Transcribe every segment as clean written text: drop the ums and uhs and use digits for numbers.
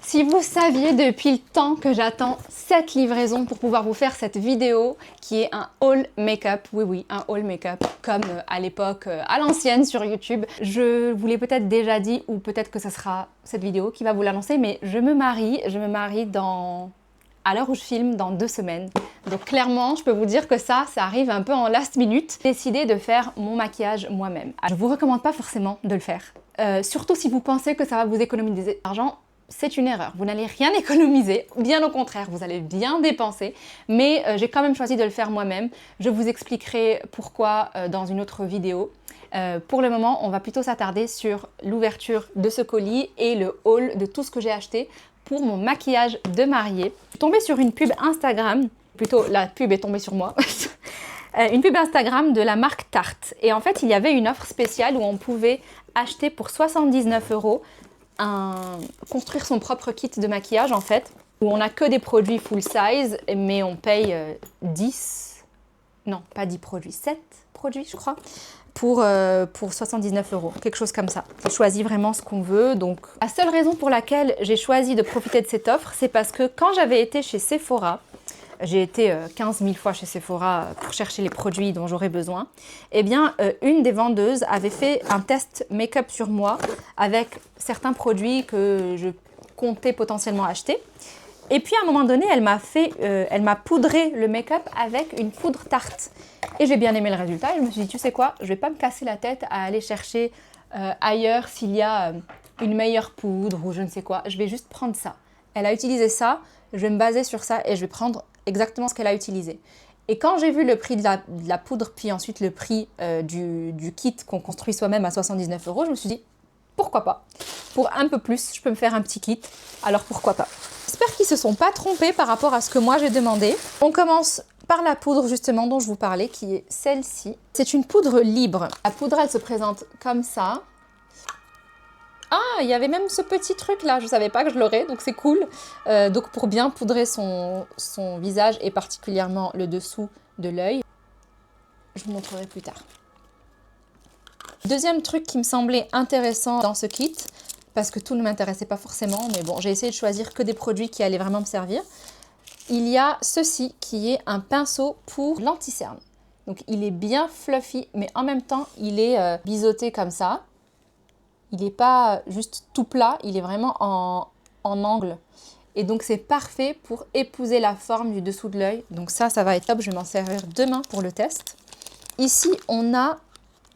Si vous saviez depuis le temps que j'attends cette livraison pour pouvoir vous faire cette vidéo qui est un haul make-up, oui, un haul make-up comme à l'époque, à l'ancienne sur YouTube. Je vous l'ai peut-être déjà dit ou peut-être que ce sera cette vidéo qui va vous l'annoncer, mais je me marie à l'heure où je filme, dans 2 semaines. Donc clairement, je peux vous dire que ça arrive un peu en last minute. J'ai décidé de faire mon maquillage moi-même. Je vous recommande pas forcément de le faire. Surtout si vous pensez que ça va vous économiser de l'argent. C'est une erreur, vous n'allez rien économiser, bien au contraire, vous allez bien dépenser, mais j'ai quand même choisi de le faire moi-même. Je vous expliquerai pourquoi dans une autre vidéo. Pour le moment, on va plutôt s'attarder sur l'ouverture de ce colis et le haul de tout ce que j'ai acheté pour mon maquillage de mariée. Je suis tombée sur une pub Instagram, plutôt la pub est tombée sur moi, une pub Instagram de la marque Tarte. Et en fait, il y avait une offre spéciale où on pouvait acheter pour 79 € construire son propre kit de maquillage en fait, où on n'a que des produits full size, mais on paye 10, non pas 10 produits, 7 produits je crois, pour 79 €, quelque chose comme ça. On choisit vraiment ce qu'on veut. Donc la seule raison pour laquelle j'ai choisi de profiter de cette offre, c'est parce que quand j'avais été chez Sephora, j'ai été 15 000 fois chez Sephora pour chercher les produits dont j'aurais besoin. Eh bien, une des vendeuses avait fait un test make-up sur moi avec certains produits que je comptais potentiellement acheter. Et puis à un moment donné, elle m'a poudré le make-up avec une poudre Tarte. Et j'ai bien aimé le résultat. Et je me suis dit, tu sais quoi, je vais pas me casser la tête à aller chercher ailleurs s'il y a une meilleure poudre ou je ne sais quoi. Je vais juste prendre ça. Elle a utilisé ça, je vais me baser sur ça et je vais prendre exactement ce qu'elle a utilisé. Et quand j'ai vu le prix de la poudre, puis ensuite le prix du kit qu'on construit soi-même à 79 €, je me suis dit, pourquoi pas? Pour un peu plus, je peux me faire un petit kit, alors pourquoi pas? J'espère qu'ils ne se sont pas trompés par rapport à ce que moi j'ai demandé. On commence par la poudre justement dont je vous parlais, qui est celle-ci. C'est une poudre libre. La poudre, elle se présente comme ça. Ah, il y avait même ce petit truc là, je ne savais pas que je l'aurais, donc c'est cool. Donc pour bien poudrer son visage et particulièrement le dessous de l'œil, je vous montrerai plus tard. Deuxième truc qui me semblait intéressant dans ce kit, parce que tout ne m'intéressait pas forcément, mais bon, j'ai essayé de choisir que des produits qui allaient vraiment me servir. Il y a ceci qui est un pinceau pour l'anti-cerne. Donc il est bien fluffy, mais en même temps il est biseauté comme ça. Il n'est pas juste tout plat, il est vraiment en angle. Et donc c'est parfait pour épouser la forme du dessous de l'œil. Donc ça va être top, je vais m'en servir demain pour le test. Ici, on a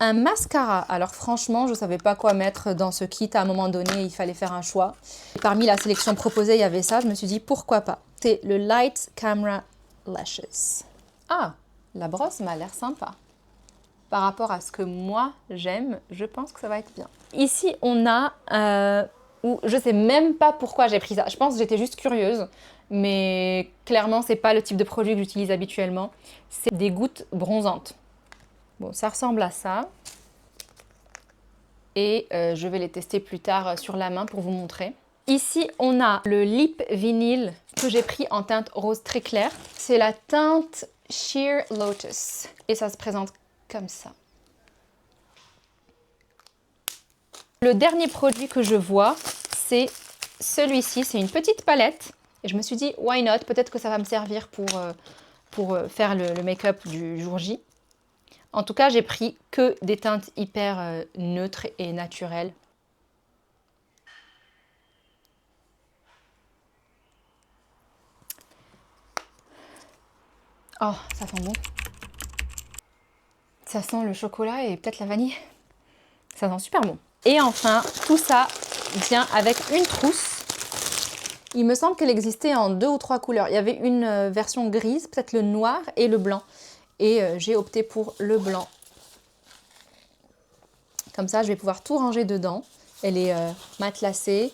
un mascara. Alors franchement, je ne savais pas quoi mettre dans ce kit. À un moment donné, il fallait faire un choix. Et parmi la sélection proposée, il y avait ça. Je me suis dit, pourquoi pas? C'est le Light Camera Lashes. Ah, la brosse m'a l'air sympa. Par rapport à ce que moi j'aime, je pense que ça va être bien. Ici, on a, je sais même pas pourquoi j'ai pris ça. Je pense que j'étais juste curieuse, mais clairement, c'est pas le type de produit que j'utilise habituellement. C'est des gouttes bronzantes. Bon, ça ressemble à ça. Et je vais les tester plus tard sur la main pour vous montrer. Ici, on a le Lip Vinyl que j'ai pris en teinte rose très claire. C'est la teinte Sheer Lotus. Et ça se présente comme ça. Le dernier produit que je vois, c'est celui-ci. C'est une petite palette. Et je me suis dit, why not? Peut-être que ça va me servir pour faire le make-up du jour J. En tout cas, j'ai pris que des teintes hyper neutres et naturelles. Oh, ça sent bon. Ça sent le chocolat et peut-être la vanille. Ça sent super bon. Et enfin, tout ça vient avec une trousse. Il me semble qu'elle existait en 2 ou 3 couleurs. Il y avait une version grise, peut-être le noir et le blanc. Et j'ai opté pour le blanc. Comme ça, je vais pouvoir tout ranger dedans. Elle est matelassée.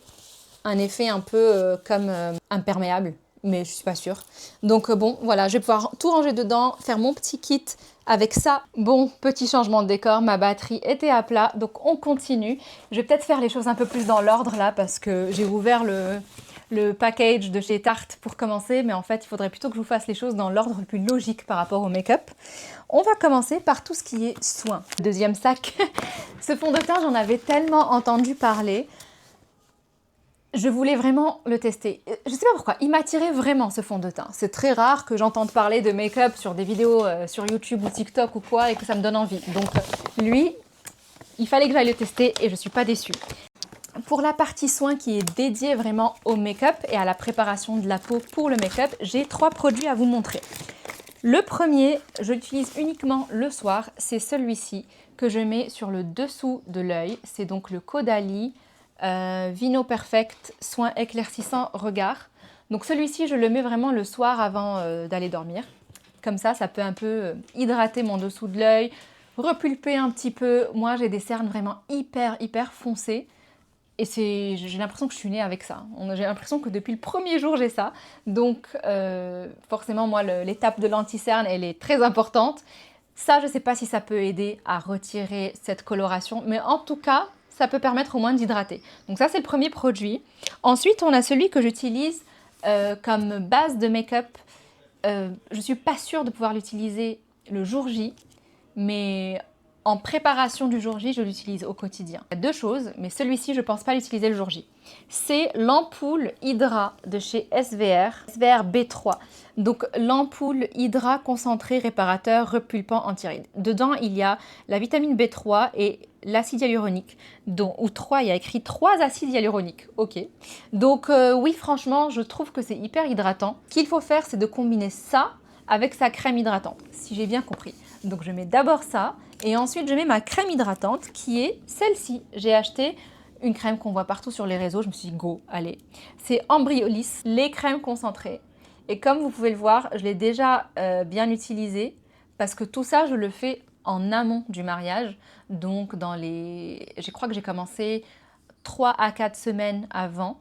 Un effet un peu comme imperméable, mais je suis pas sûre. Donc bon, voilà, je vais pouvoir tout ranger dedans, faire mon petit kit avec ça. Bon, petit changement de décor, ma batterie était à plat, donc on continue. Je vais peut-être faire les choses un peu plus dans l'ordre là, parce que j'ai ouvert le package de chez Tarte pour commencer, mais en fait, il faudrait plutôt que je vous fasse les choses dans l'ordre le plus logique par rapport au make-up. On va commencer par tout ce qui est soin. Deuxième sac, ce fond de teint, j'en avais tellement entendu parler. Je voulais vraiment le tester. Je sais pas pourquoi, il m'attirait vraiment ce fond de teint. C'est très rare que j'entende parler de make-up sur des vidéos sur YouTube ou TikTok ou quoi et que ça me donne envie. Donc lui, il fallait que j'aille le tester et je suis pas déçue. Pour la partie soin qui est dédiée vraiment au make-up et à la préparation de la peau pour le make-up, j'ai 3 produits à vous montrer. Le premier, je l'utilise uniquement le soir, c'est celui-ci que je mets sur le dessous de l'œil. C'est donc le Caudalie Vino Perfect Soin éclaircissant regard. Donc celui-ci, je le mets vraiment le soir avant d'aller dormir. Comme ça peut un peu hydrater mon dessous de l'œil, repulper un petit peu. Moi, j'ai des cernes vraiment hyper foncées. Et j'ai l'impression que je suis née avec ça. J'ai l'impression que depuis le premier jour, j'ai ça. Donc, forcément, moi, l'étape de l'anti-cerne, elle est très importante. Ça, je ne sais pas si ça peut aider à retirer cette coloration. Mais en tout cas, ça peut permettre au moins d'hydrater. Donc ça, c'est le premier produit. Ensuite, on a celui que j'utilise comme base de make-up. Je ne suis pas sûre de pouvoir l'utiliser le jour J. Mais en préparation du jour J, je l'utilise au quotidien. Il y a 2 choses, mais celui-ci, je ne pense pas l'utiliser le jour J. C'est l'ampoule Hydra de chez SVR B3. Donc l'ampoule Hydra concentré réparateur repulpant anti-rides. Dedans, il y a la vitamine B3 et l'acide hyaluronique, ou 3, il y a écrit 3 acides hyaluroniques. Ok. Donc oui, franchement, je trouve que c'est hyper hydratant. Ce qu'il faut faire, c'est de combiner ça avec sa crème hydratante, si j'ai bien compris. Donc je mets d'abord ça et ensuite je mets ma crème hydratante qui est celle-ci. J'ai acheté une crème qu'on voit partout sur les réseaux, je me suis dit go, allez. C'est Embryolisse, les crèmes concentrées. Et comme vous pouvez le voir, je l'ai déjà bien utilisée parce que tout ça, je le fais en amont du mariage. Donc je crois que j'ai commencé 3 à 4 semaines avant.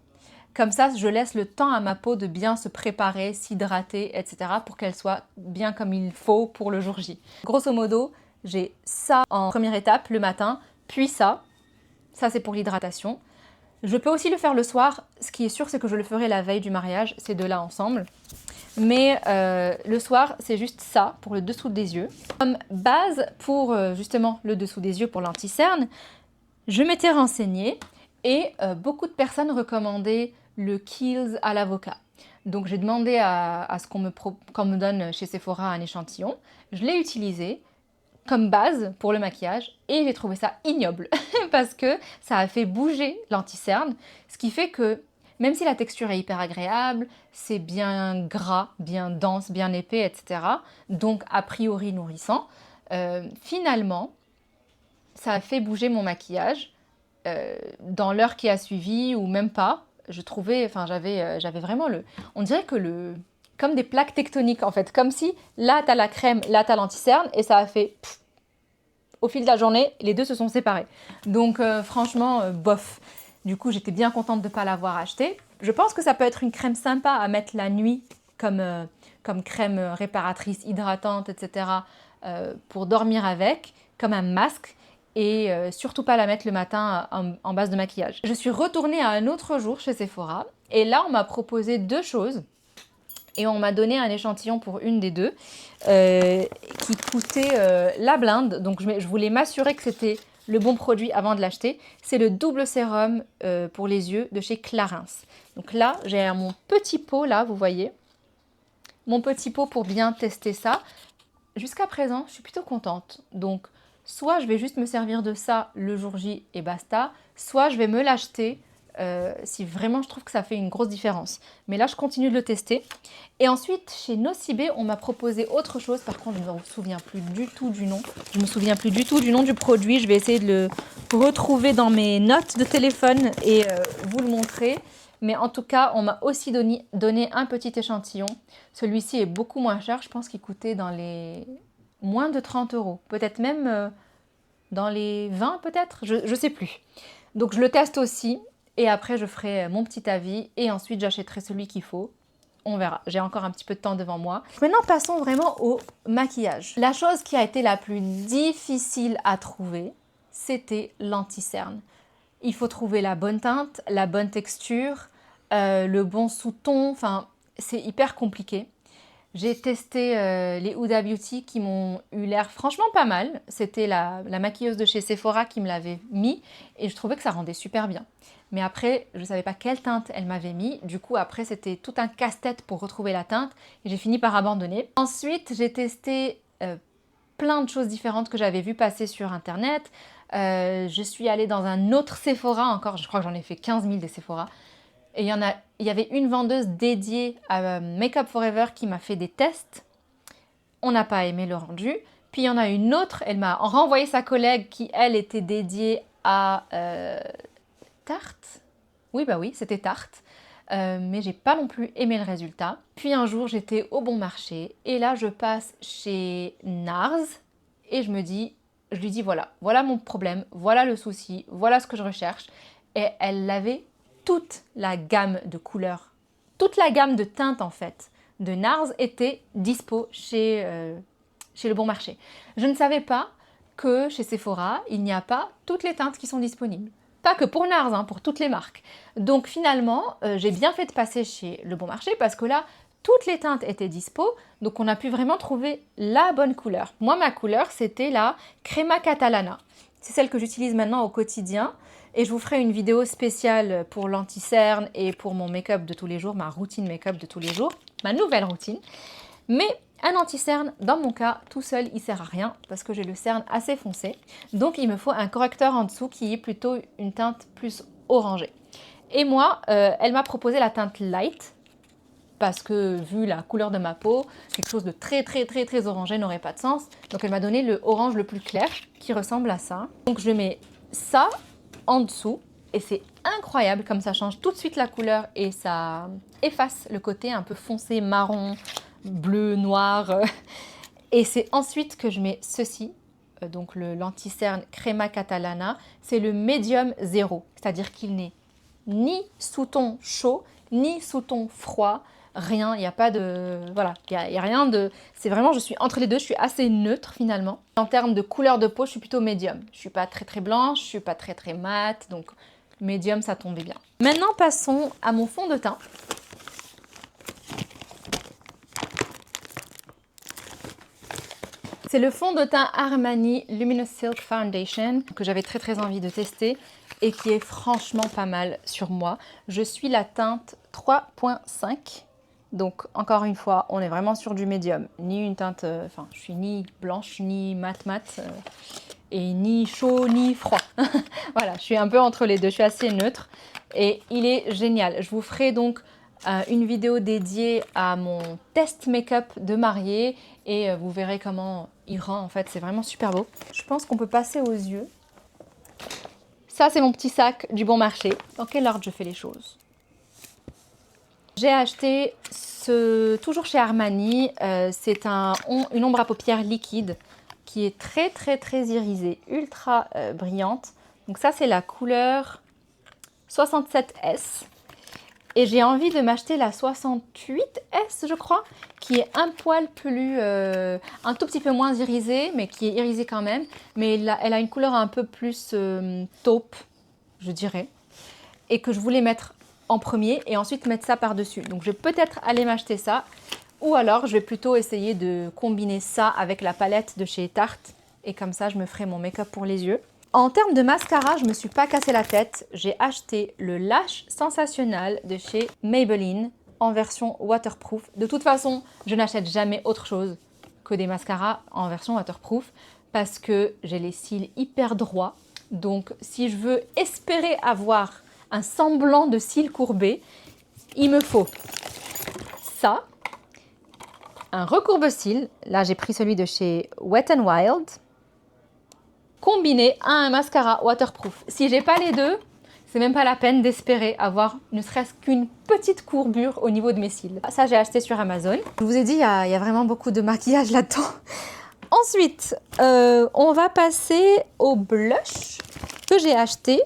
Comme ça, je laisse le temps à ma peau de bien se préparer, s'hydrater, etc. pour qu'elle soit bien comme il faut pour le jour J. Grosso modo, j'ai ça en première étape le matin, puis ça. Ça, c'est pour l'hydratation. Je peux aussi le faire le soir. Ce qui est sûr, c'est que je le ferai la veille du mariage, ces deux-là ensemble. Mais le soir, c'est juste ça pour le dessous des yeux. Comme base pour justement le dessous des yeux pour l'anti-cerne, je m'étais renseignée et beaucoup de personnes recommandaient le Kiehl's à l'avocat. Donc j'ai demandé à ce qu'on me donne chez Sephora un échantillon. Je l'ai utilisé comme base pour le maquillage et j'ai trouvé ça ignoble parce que ça a fait bouger l'anti-cerne, ce qui fait que même si la texture est hyper agréable, c'est bien gras, bien dense, bien épais, etc. Donc a priori nourrissant, finalement, ça a fait bouger mon maquillage dans l'heure qui a suivi ou même pas. Je trouvais, enfin j'avais vraiment on dirait que comme des plaques tectoniques en fait, comme si là t'as la crème, là t'as l'anti-cerne et ça a fait au fil de la journée, les deux se sont séparés. Donc franchement, bof. Du coup, j'étais bien contente de ne pas l'avoir acheté. Je pense que ça peut être une crème sympa à mettre la nuit comme crème réparatrice, hydratante, etc. Pour dormir avec, comme un masque. Et surtout pas la mettre le matin en base de maquillage. Je suis retournée à un autre jour chez Sephora. Et là, on m'a proposé 2 choses. Et on m'a donné un échantillon pour une des 2 qui coûtait la blinde. Donc je voulais m'assurer que c'était le bon produit avant de l'acheter. C'est le double sérum pour les yeux de chez Clarins. Donc là, j'ai mon petit pot, là, vous voyez. Mon petit pot pour bien tester ça. Jusqu'à présent, je suis plutôt contente. Donc, soit je vais juste me servir de ça le jour J et basta, soit je vais me l'acheter si vraiment je trouve que ça fait une grosse différence. Mais là, je continue de le tester. Et ensuite, chez Nocibé, on m'a proposé autre chose. Par contre, je ne me souviens plus du tout du nom. Je me souviens plus du tout du nom du produit. Je vais essayer de le retrouver dans mes notes de téléphone et vous le montrer. Mais en tout cas, on m'a aussi donné un petit échantillon. Celui-ci est beaucoup moins cher. Je pense qu'il coûtait dans les moins de 30 €. Peut-être même dans les 20 peut-être. Je ne sais plus. Donc, je le teste aussi. Et après, je ferai mon petit avis et ensuite, j'achèterai celui qu'il faut. On verra. J'ai encore un petit peu de temps devant moi. Maintenant, passons vraiment au maquillage. La chose qui a été la plus difficile à trouver, c'était l'anti-cerne. Il faut trouver la bonne teinte, la bonne texture, le bon sous-ton. Enfin, c'est hyper compliqué. J'ai testé les Huda Beauty qui m'ont eu l'air franchement pas mal. C'était la maquilleuse de chez Sephora qui me l'avait mis et je trouvais que ça rendait super bien. Mais après, je ne savais pas quelle teinte elle m'avait mis. Du coup, après, c'était tout un casse-tête pour retrouver la teinte et j'ai fini par abandonner. Ensuite, j'ai testé plein de choses différentes que j'avais vues passer sur Internet. Je suis allée dans un autre Sephora encore. Je crois que j'en ai fait 15 000 des Sephora. Et il y avait une vendeuse dédiée à Make Up For Ever qui m'a fait des tests. On n'a pas aimé le rendu. Puis il y en a une autre, elle m'a renvoyé sa collègue qui, elle, était dédiée à Tarte. Oui, bah oui, c'était Tarte. Mais j'ai pas non plus aimé le résultat. Puis un jour, j'étais au Bon Marché et là, je passe chez NARS et je lui dis voilà mon problème, voilà le souci, voilà ce que je recherche. Et elle l'avait toute la gamme de couleurs, toute la gamme de teintes en fait de NARS était dispo chez le Bon Marché. Je ne savais pas que chez Sephora, il n'y a pas toutes les teintes qui sont disponibles. Pas que pour NARS, hein, pour toutes les marques. Donc finalement, j'ai bien fait de passer chez le Bon Marché parce que là, toutes les teintes étaient dispo, donc on a pu vraiment trouver la bonne couleur. Moi, ma couleur, c'était la Crema Catalana. C'est celle que j'utilise maintenant au quotidien. Et je vous ferai une vidéo spéciale pour l'anti-cerne et pour mon make-up de tous les jours, ma routine make-up de tous les jours, ma nouvelle routine. Mais un anti-cerne, dans mon cas, tout seul, il sert à rien parce que j'ai le cerne assez foncé. Donc il me faut un correcteur en dessous qui est plutôt une teinte plus orangée. Et moi, elle m'a proposé la teinte light parce que vu la couleur de ma peau, quelque chose de très orangé n'aurait pas de sens. Donc elle m'a donné le orange le plus clair qui ressemble à ça. Donc je mets ça en dessous et c'est incroyable comme ça change tout de suite la couleur et ça efface le côté un peu foncé, marron, bleu, noir. Et c'est ensuite que je mets ceci, donc l'anti-cerne Crema Catalana, c'est le médium 0, c'est-à-dire qu'il n'est ni sous ton chaud, ni sous ton froid, rien, il n'y a pas de... Voilà, il y a rien de... C'est vraiment, je suis entre les deux, je suis assez neutre finalement. En termes de couleur de peau, je suis plutôt médium. Je ne suis pas très blanche, je ne suis pas très mate, donc médium, ça tombait bien. Maintenant, passons à mon fond de teint. C'est le fond de teint Armani Luminous Silk Foundation que j'avais très envie de tester et qui est franchement pas mal sur moi. Je suis la teinte 3.5. Donc, encore une fois, on est vraiment sur du médium. Ni une teinte... Enfin, je suis ni blanche, ni mat, et ni chaud, ni froid. Voilà, je suis un peu entre les deux. Je suis assez neutre. Et il est génial. Je vous ferai donc une vidéo dédiée à mon test make-up de mariée. Et vous verrez comment il rend. En fait, c'est vraiment super beau. Je pense qu'on peut passer aux yeux. Ça, c'est mon petit sac du Bon Marché. Dans quel ordre je fais les choses? J'ai acheté toujours chez Armani, c'est une ombre à paupières liquide qui est très irisée, ultra brillante. Donc ça, c'est la couleur 67S. Et j'ai envie de m'acheter la 68S, je crois, qui est un poil plus, un tout petit peu moins irisée, mais qui est irisée quand même. Mais elle a une couleur un peu plus taupe, je dirais. Et que je voulais mettre en premier et ensuite mettre ça par-dessus. Donc je vais peut-être aller m'acheter ça ou alors je vais plutôt essayer de combiner ça avec la palette de chez Tarte et comme ça je me ferai mon make-up pour les yeux. En termes de mascara, je ne me suis pas cassé la tête. J'ai acheté le Lash Sensationnel de chez Maybelline en version waterproof. De toute façon, je n'achète jamais autre chose que des mascaras en version waterproof parce que j'ai les cils hyper droits. Donc si je veux espérer avoir un semblant de cils courbés, il me faut ça, un recourbe-cils, là j'ai pris celui de chez Wet n Wild, combiné à un mascara waterproof. Si j'ai pas les deux, c'est même pas la peine d'espérer avoir ne serait-ce qu'une petite courbure au niveau de mes cils. Ça j'ai acheté sur Amazon. Je vous ai dit, il y a vraiment beaucoup de maquillage là-dedans. Ensuite, on va passer au blush que j'ai acheté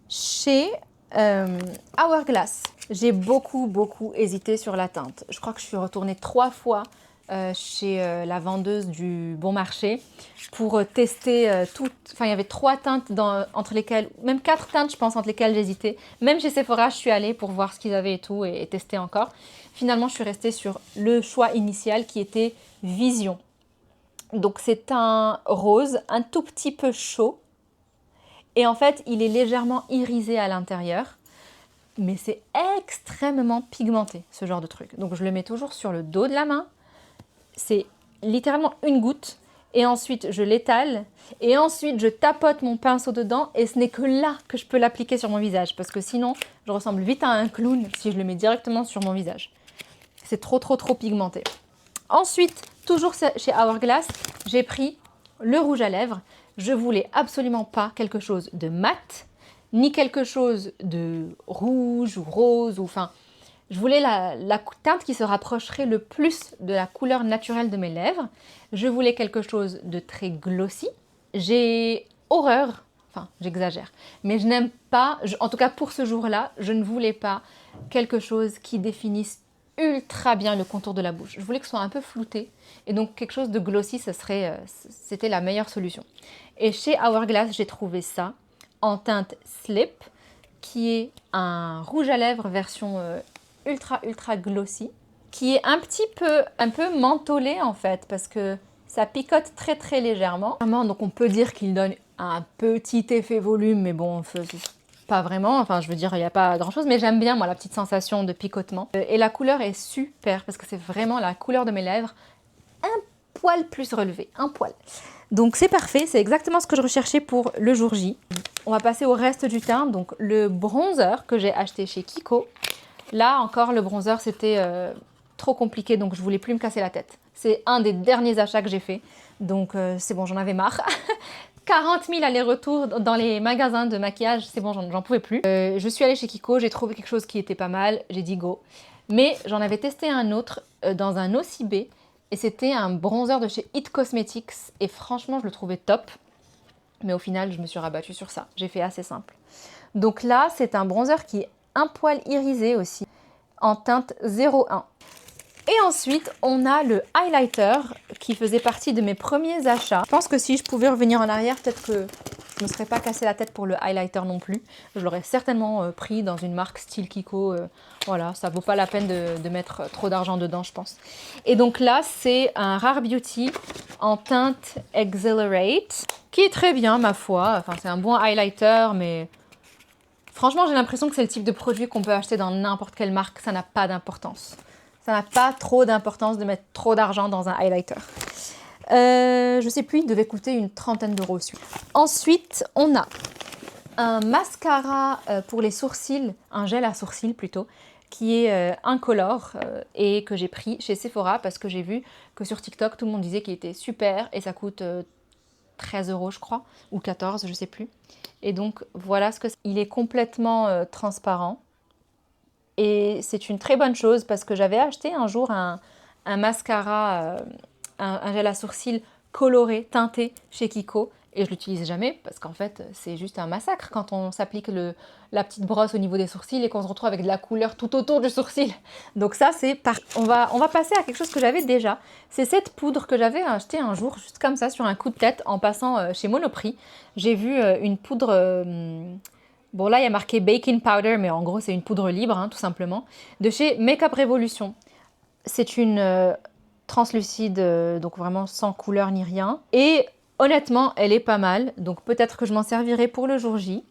chez Hourglass. J'ai beaucoup hésité sur la teinte. Je crois que je suis retournée 3 fois chez la vendeuse du Bon Marché pour tester toutes. Enfin, il y avait 3 teintes entre lesquelles, même 4 teintes, je pense, entre lesquelles j'hésitais. Même chez Sephora, je suis allée pour voir ce qu'ils avaient et tout et tester encore. Finalement, je suis restée sur le choix initial qui était Vision. Donc, c'est un rose, un tout petit peu chaud. Et en fait, il est légèrement irisé à l'intérieur. Mais c'est extrêmement pigmenté, ce genre de truc. Donc, je le mets toujours sur le dos de la main. C'est littéralement une goutte et ensuite je l'étale et ensuite je tapote mon pinceau dedans et ce n'est que là que je peux l'appliquer sur mon visage parce que sinon je ressemble vite à un clown si je le mets directement sur mon visage. C'est trop pigmenté. Ensuite, toujours chez Hourglass, j'ai pris le rouge à lèvres. Je voulais absolument pas quelque chose de mat ni quelque chose de rouge ou rose ou enfin. Je voulais la teinte qui se rapprocherait le plus de la couleur naturelle de mes lèvres. Je voulais quelque chose de très glossy. J'ai horreur, enfin j'exagère, mais je n'aime pas, en tout cas pour ce jour-là, je ne voulais pas quelque chose qui définisse ultra bien le contour de la bouche. Je voulais que ce soit un peu flouté et donc quelque chose de glossy, c'était la meilleure solution. Et chez Hourglass, j'ai trouvé ça en teinte Slip, qui est un rouge à lèvres version ultra glossy, qui est un peu mentholé en fait, parce que ça picote très légèrement. Donc on peut dire qu'il donne un petit effet volume, mais bon, pas vraiment, enfin je veux dire, il n'y a pas grand chose, mais j'aime bien moi la petite sensation de picotement. Et la couleur est super, parce que c'est vraiment la couleur de mes lèvres, un poil plus relevé, un poil. Donc c'est parfait, c'est exactement ce que je recherchais pour le jour J. On va passer au reste du teint, donc le bronzer que j'ai acheté chez Kiko. Là encore, le bronzer, c'était trop compliqué, donc je voulais plus me casser la tête. C'est un des derniers achats que j'ai fait, donc c'est bon, j'en avais marre. 40 000 allers-retours dans les magasins de maquillage, c'est bon, j'en pouvais plus. Je suis allée chez Kiko, j'ai trouvé quelque chose qui était pas mal, j'ai dit go. Mais j'en avais testé un autre dans un OCB, et c'était un bronzer de chez It Cosmetics, et franchement, je le trouvais top. Mais au final, je me suis rabattue sur ça, j'ai fait assez simple. Donc là, c'est un bronzer qui est un poil irisé aussi, en teinte 01. Et ensuite, on a le highlighter qui faisait partie de mes premiers achats. Je pense que si je pouvais revenir en arrière, peut-être que je ne me serais pas cassé la tête pour le highlighter non plus. Je l'aurais certainement pris dans une marque style Kiko. Voilà, ça vaut pas la peine de mettre trop d'argent dedans, je pense. Et donc là, c'est un Rare Beauty en teinte Exhilarate, qui est très bien, ma foi. Enfin, c'est un bon highlighter, mais franchement, j'ai l'impression que c'est le type de produit qu'on peut acheter dans n'importe quelle marque. Ça n'a pas d'importance. Ça n'a pas trop d'importance de mettre trop d'argent dans un highlighter. Je sais plus, il devait coûter une 30aine d'euros aussi. Ensuite, on a un mascara pour les sourcils, un gel à sourcils plutôt, qui est incolore et que j'ai pris chez Sephora parce que j'ai vu que sur TikTok, tout le monde disait qu'il était super et ça coûte 13 euros je crois, ou 14, je sais plus. Et donc voilà ce que c'est. Il est complètement transparent. Et c'est une très bonne chose parce que j'avais acheté un jour un mascara, un gel à sourcils coloré, teinté chez Kiko. Et je l'utilise jamais parce qu'en fait, c'est juste un massacre quand on s'applique la petite brosse au niveau des sourcils et qu'on se retrouve avec de la couleur tout autour du sourcil. Donc ça, c'est parfait. On va passer à quelque chose que j'avais déjà. C'est cette poudre que j'avais achetée un jour, juste comme ça, sur un coup de tête, en passant chez Monoprix. J'ai vu une poudre... Bon, là, il y a marqué baking powder, mais en gros, c'est une poudre libre, hein, tout simplement, de chez Makeup Revolution. C'est une translucide, donc vraiment sans couleur ni rien. Et honnêtement, elle est pas mal, donc peut-être que je m'en servirai pour le jour J.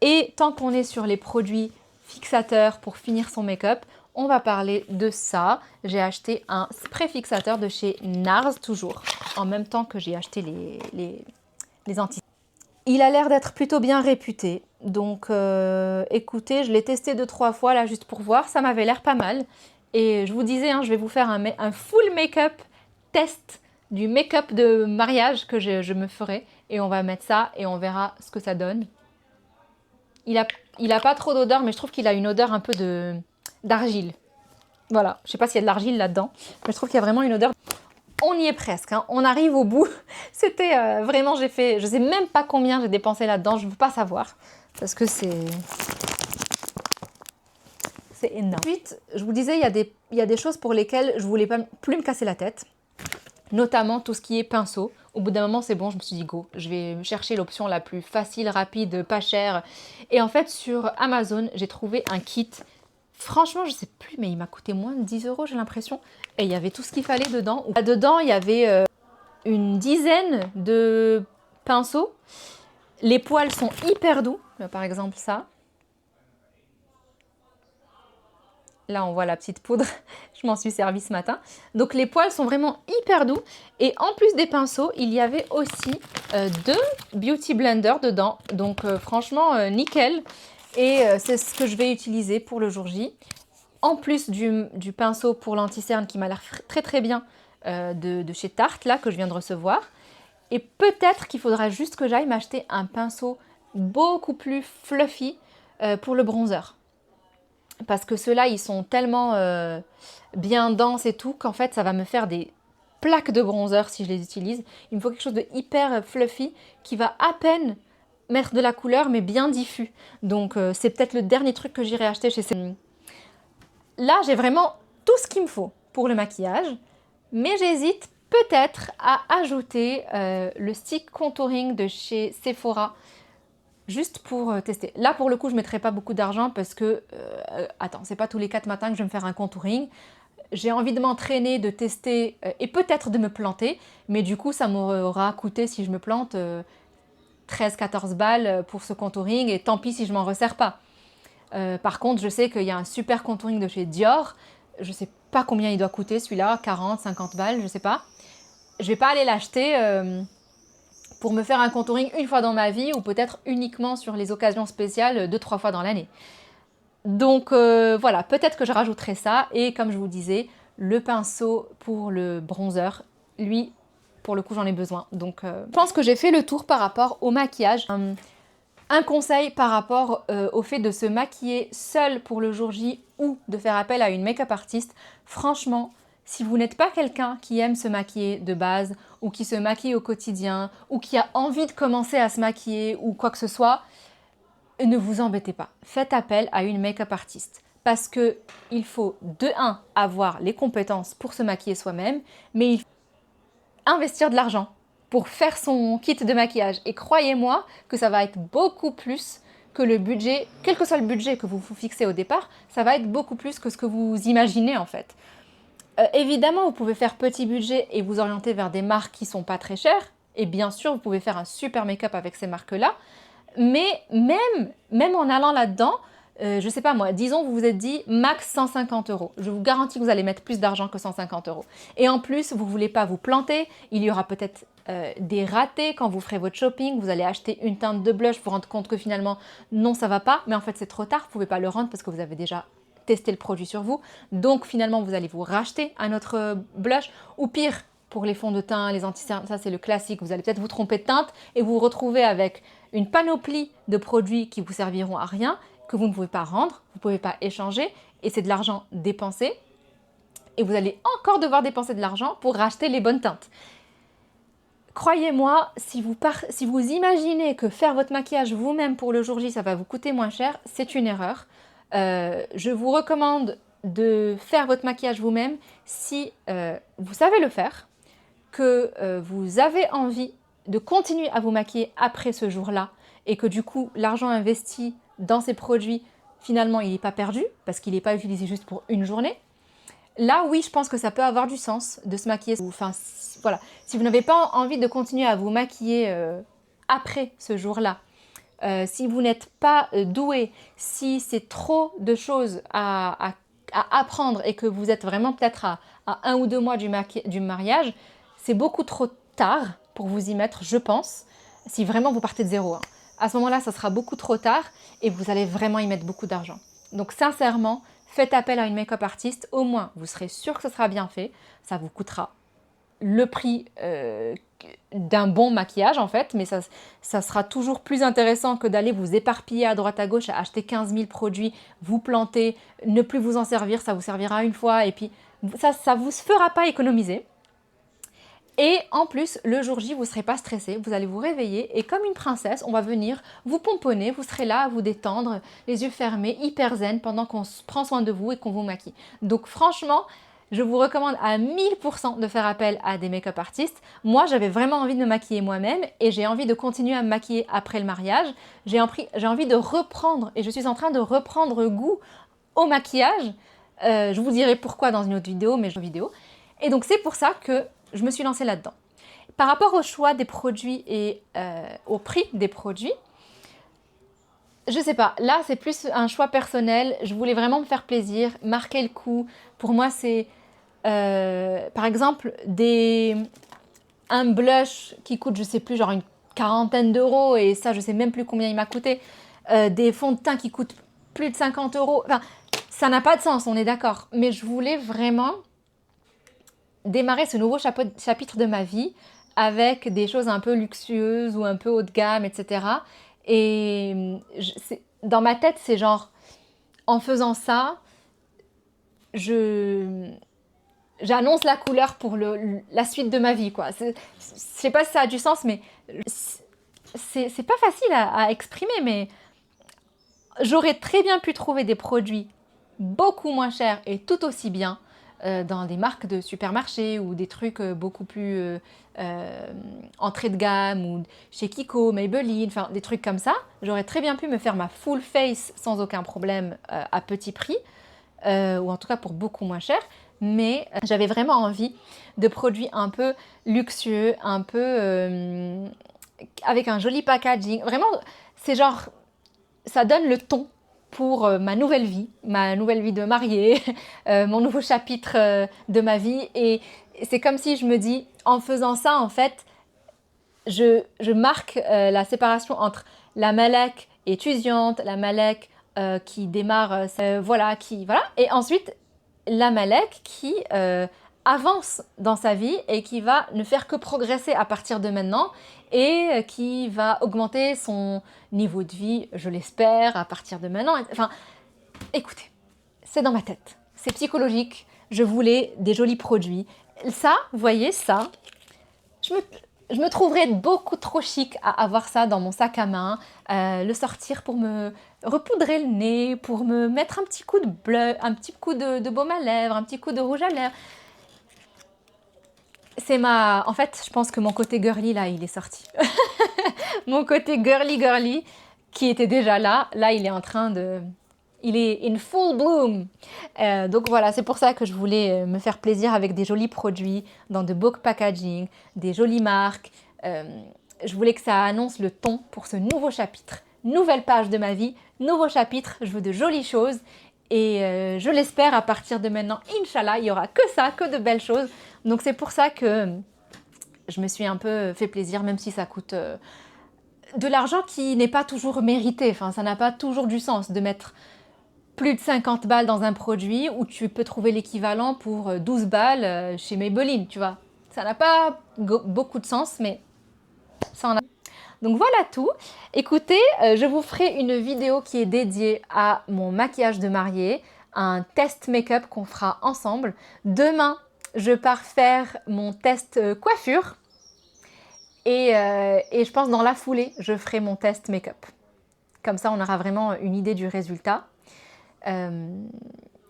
Et tant qu'on est sur les produits fixateurs pour finir son make-up, on va parler de ça. J'ai acheté un spray fixateur de chez NARS, toujours, en même temps que j'ai acheté les anti. Il a l'air d'être plutôt bien réputé, donc écoutez, je l'ai testé 2-3 fois là juste pour voir, ça m'avait l'air pas mal. Et je vous disais, hein, je vais vous faire un full make-up test du make-up de mariage que je me ferai. Et on va mettre ça et on verra ce que ça donne. Il a pas trop d'odeur, mais je trouve qu'il a une odeur un peu d'argile. Voilà, je sais pas s'il y a de l'argile là-dedans, mais je trouve qu'il y a vraiment une odeur... On y est presque, hein. On arrive au bout. C'était vraiment, j'ai fait, je sais même pas combien j'ai dépensé là-dedans, je ne veux pas savoir, parce que c'est C'est énorme. Ensuite, je vous disais, il y a des choses pour lesquelles je voulais pas plus me casser la tête. Notamment tout ce qui est pinceau. Au bout d'un moment, c'est bon, je me suis dit go, je vais chercher l'option la plus facile, rapide, pas chère. Et en fait, sur Amazon, j'ai trouvé un kit. Franchement, je sais plus, mais il m'a coûté moins de 10 €, j'ai l'impression. Et il y avait tout ce qu'il fallait dedans. Dedans, il y avait une dizaine de pinceaux. Les poils sont hyper doux. Par exemple, ça. Là, on voit la petite poudre, je m'en suis servi ce matin. Donc, les poils sont vraiment hyper doux. Et en plus des pinceaux, il y avait aussi deux Beauty Blender dedans. Donc, franchement, nickel. Et c'est ce que je vais utiliser pour le jour J. En plus du pinceau pour l'anti-cerne qui m'a l'air très très bien de chez Tarte, là, que je viens de recevoir. Et peut-être qu'il faudra juste que j'aille m'acheter un pinceau beaucoup plus fluffy pour le bronzer. Parce que ceux-là, ils sont tellement bien denses et tout, qu'en fait, ça va me faire des plaques de bronzer si je les utilise. Il me faut quelque chose de hyper fluffy qui va à peine mettre de la couleur, mais bien diffus. Donc, c'est peut-être le dernier truc que j'irai acheter chez ces... Là, j'ai vraiment tout ce qu'il me faut pour le maquillage, mais j'hésite peut-être à ajouter le stick contouring de chez Sephora, juste pour tester. Là, pour le coup, je ne mettrai pas beaucoup d'argent parce que, attends, c'est pas tous les 4 matins que je vais me faire un contouring. J'ai envie de m'entraîner, de tester et peut-être de me planter, mais du coup, ça m'aura coûté, si je me plante, 13-14 balles pour ce contouring et tant pis si je m'en resserre pas. Par contre, je sais qu'il y a un super contouring de chez Dior. Je sais pas combien il doit coûter celui-là, 40, 50 balles, je sais pas. Je vais pas aller l'acheter pour me faire un contouring une fois dans ma vie ou peut-être uniquement sur les occasions spéciales 2-3 fois dans l'année. Donc voilà, peut-être que je rajouterai ça. Et comme je vous disais, le pinceau pour le bronzer, lui, pour le coup, j'en ai besoin. Donc je pense que j'ai fait le tour par rapport au maquillage. Un conseil par rapport au fait de se maquiller seul pour le jour J ou de faire appel à une make-up artiste. Franchement, si vous n'êtes pas quelqu'un qui aime se maquiller de base ou qui se maquille au quotidien ou qui a envie de commencer à se maquiller ou quoi que ce soit, ne vous embêtez pas. Faites appel à une make-up artiste parce qu'il faut de 1 avoir les compétences pour se maquiller soi-même, mais il faut investir de l'argent pour faire son kit de maquillage. Et croyez-moi que ça va être beaucoup plus que le budget, quel que soit le budget que vous vous fixez au départ, ça va être beaucoup plus que ce que vous imaginez en fait. Évidemment, vous pouvez faire petit budget et vous orienter vers des marques qui ne sont pas très chères. Et bien sûr, vous pouvez faire un super make-up avec ces marques-là. Mais même en allant là-dedans, je sais pas moi, disons vous vous êtes dit max 150 €. Je vous garantis que vous allez mettre plus d'argent que 150 €. Et en plus, vous ne voulez pas vous planter. Il y aura peut-être des ratés quand vous ferez votre shopping. Vous allez acheter une teinte de blush, vous vous rendre compte que finalement, non, ça va pas. Mais en fait, c'est trop tard. Vous ne pouvez pas le rendre parce que vous avez déjà testé le produit sur vous. Donc finalement, vous allez vous racheter un autre blush. Ou pire, pour les fonds de teint, les anti-cernes, ça c'est le classique. Vous allez peut-être vous tromper de teinte et vous vous retrouvez avec une panoplie de produits qui vous serviront à rien, que vous ne pouvez pas rendre, vous ne pouvez pas échanger, et c'est de l'argent dépensé. Et vous allez encore devoir dépenser de l'argent pour racheter les bonnes teintes. Croyez-moi, si vous imaginez que faire votre maquillage vous-même pour le jour J, ça va vous coûter moins cher, c'est une erreur. Je vous recommande de faire votre maquillage vous-même si vous savez le faire, que vous avez envie de continuer à vous maquiller après ce jour-là et que du coup, l'argent investi dans ces produits, finalement, il n'est pas perdu parce qu'il n'est pas utilisé juste pour une journée. Là, oui, je pense que ça peut avoir du sens de se maquiller. Enfin, voilà. Si vous n'avez pas envie de continuer à vous maquiller après ce jour-là, si vous n'êtes pas doué, si c'est trop de choses à apprendre et que vous êtes vraiment peut-être à 1 ou 2 mois du mariage, c'est beaucoup trop tard pour vous y mettre, je pense, si vraiment vous partez de zéro. À ce moment-là, ça sera beaucoup trop tard et vous allez vraiment y mettre beaucoup d'argent. Donc sincèrement, faites appel à une make-up artiste, au moins vous serez sûr que ça sera bien fait, ça vous coûtera le prix d'un bon maquillage en fait, mais ça sera toujours plus intéressant que d'aller vous éparpiller à droite à gauche, à acheter 15 000 produits, vous planter, ne plus vous en servir, ça vous servira une fois et puis ça ne vous fera pas économiser. Et en plus, le jour J, vous ne serez pas stressé, vous allez vous réveiller et comme une princesse, on va venir vous pomponner, vous serez là à vous détendre, les yeux fermés, hyper zen, pendant qu'on prend soin de vous et qu'on vous maquille. Donc franchement, je vous recommande à 1000% de faire appel à des make-up artistes. Moi, j'avais vraiment envie de me maquiller moi-même et j'ai envie de continuer à me maquiller après le mariage. J'ai envie de reprendre et je suis en train de reprendre goût au maquillage. Je vous dirai pourquoi dans une autre vidéo, Et donc c'est pour ça que je me suis lancée là-dedans. Par rapport au choix des produits et au prix des produits, je sais pas, là c'est plus un choix personnel, je voulais vraiment me faire plaisir, marquer le coup. Pour moi c'est par exemple un blush qui coûte je sais plus genre une quarantaine d'euros et ça je sais même plus combien il m'a coûté, des fonds de teint qui coûtent plus de 50 euros, enfin ça n'a pas de sens, on est d'accord, mais je voulais vraiment démarrer ce nouveau chapitre de ma vie avec des choses un peu luxueuses ou un peu haut de gamme, etc. Et dans ma tête, c'est genre, en faisant ça, j'annonce la couleur pour la suite de ma vie, quoi. Je sais pas si ça a du sens, mais c'est pas facile à exprimer, mais j'aurais très bien pu trouver des produits beaucoup moins chers et tout aussi bien dans des marques de supermarché ou des trucs beaucoup plus entrée de gamme ou chez Kiko, Maybelline, enfin des trucs comme ça. J'aurais très bien pu me faire ma full face sans aucun problème à petit prix ou en tout cas pour beaucoup moins cher. Mais j'avais vraiment envie de produits un peu luxueux, un peu avec un joli packaging. Vraiment, c'est genre, ça donne le ton pour ma nouvelle vie de mariée, mon nouveau chapitre de ma vie. Et c'est comme si je me dis, en faisant ça, en fait, je marque la séparation entre la Malek étudiante, la Malek qui démarre, voilà, et ensuite la Malek qui avance dans sa vie et qui va ne faire que progresser à partir de maintenant et qui va augmenter son niveau de vie, je l'espère, à partir de maintenant. Enfin, écoutez, c'est dans ma tête, c'est psychologique, je voulais des jolis produits. Ça, vous voyez, ça, je me trouverais beaucoup trop chic à avoir ça dans mon sac à main, le sortir pour me repoudrer le nez, pour me mettre un petit coup de bleu, un petit coup de baume à lèvres, un petit coup de rouge à lèvres. En fait, je pense que mon côté girly, là, il est sorti. Mon côté girly, qui était déjà là, il est en train de... Il est in full bloom. Donc voilà, c'est pour ça que je voulais me faire plaisir avec des jolis produits, dans de beaux packaging, des jolies marques. Je voulais que ça annonce le ton pour ce nouveau chapitre. Nouvelle page de ma vie, nouveau chapitre, je veux de jolies choses. Et je l'espère, à partir de maintenant, Inch'Allah, il n'y aura que ça, que de belles choses. Donc c'est pour ça que je me suis un peu fait plaisir, même si ça coûte de l'argent qui n'est pas toujours mérité. Enfin, ça n'a pas toujours du sens de mettre plus de 50 balles dans un produit où tu peux trouver l'équivalent pour 12 balles chez Maybelline, tu vois. Ça n'a pas beaucoup de sens, mais ça en a. Donc voilà tout. Écoutez, je vous ferai une vidéo qui est dédiée à mon maquillage de mariée, un test make-up qu'on fera ensemble. Demain, je pars faire mon test coiffure et je pense dans la foulée, je ferai mon test make-up. Comme ça, on aura vraiment une idée du résultat.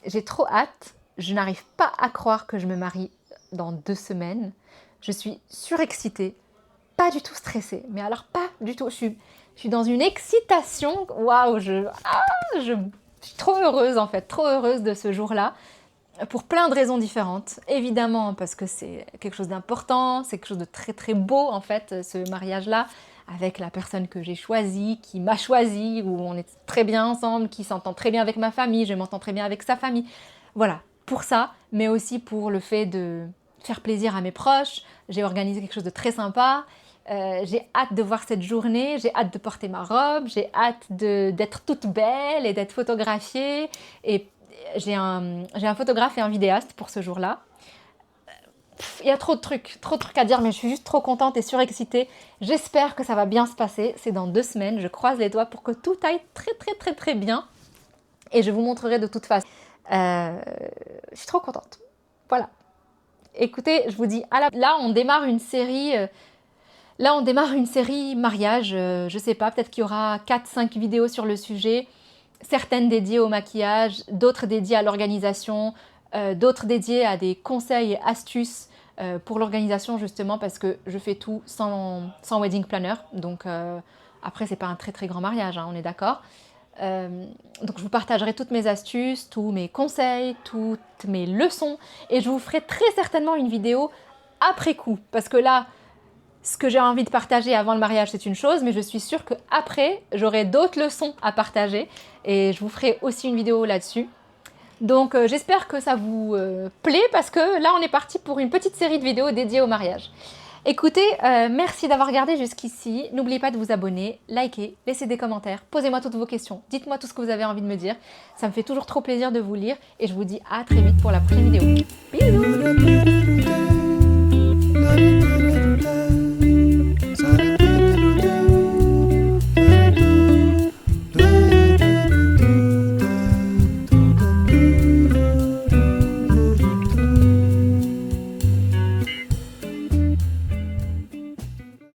J'ai trop hâte. Je n'arrive pas à croire que je me marie dans 2 semaines. Je suis surexcitée. Pas du tout stressée, mais alors pas du tout. Je suis dans une excitation. Waouh, je suis trop heureuse en fait, trop heureuse de ce jour-là, pour plein de raisons différentes. Évidemment parce que c'est quelque chose d'important, c'est quelque chose de très très beau en fait, ce mariage-là, avec la personne que j'ai choisie, qui m'a choisie, où on est très bien ensemble, qui s'entend très bien avec ma famille, je m'entends très bien avec sa famille. Voilà, pour ça, mais aussi pour le fait de faire plaisir à mes proches. J'ai organisé quelque chose de très sympa. J'ai hâte de voir cette journée, j'ai hâte de porter ma robe, j'ai hâte d'être toute belle et d'être photographiée. Et j'ai un photographe et un vidéaste pour ce jour-là. Il y a trop de trucs à dire, mais je suis juste trop contente et surexcitée. J'espère que ça va bien se passer. C'est dans 2 semaines, je croise les doigts pour que tout aille très très très très bien. Et je vous montrerai de toute façon. Je suis trop contente. Voilà. Écoutez, je vous dis, là on démarre une série... Là, on démarre une série mariage, je sais pas, peut-être qu'il y aura 4-5 vidéos sur le sujet, certaines dédiées au maquillage, d'autres dédiées à l'organisation, d'autres dédiées à des conseils et astuces pour l'organisation justement parce que je fais tout sans wedding planner, donc après c'est pas un très très grand mariage, hein, on est d'accord. Donc je vous partagerai toutes mes astuces, tous mes conseils, toutes mes leçons et je vous ferai très certainement une vidéo après coup parce que là, ce que j'ai envie de partager avant le mariage, c'est une chose, mais je suis sûre qu'après, j'aurai d'autres leçons à partager et je vous ferai aussi une vidéo là-dessus. Donc j'espère que ça vous plaît parce que là, on est parti pour une petite série de vidéos dédiées au mariage. Écoutez, merci d'avoir regardé jusqu'ici. N'oubliez pas de vous abonner, liker, laisser des commentaires, posez-moi toutes vos questions, dites-moi tout ce que vous avez envie de me dire. Ça me fait toujours trop plaisir de vous lire et je vous dis à très vite pour la prochaine vidéo. Bisous!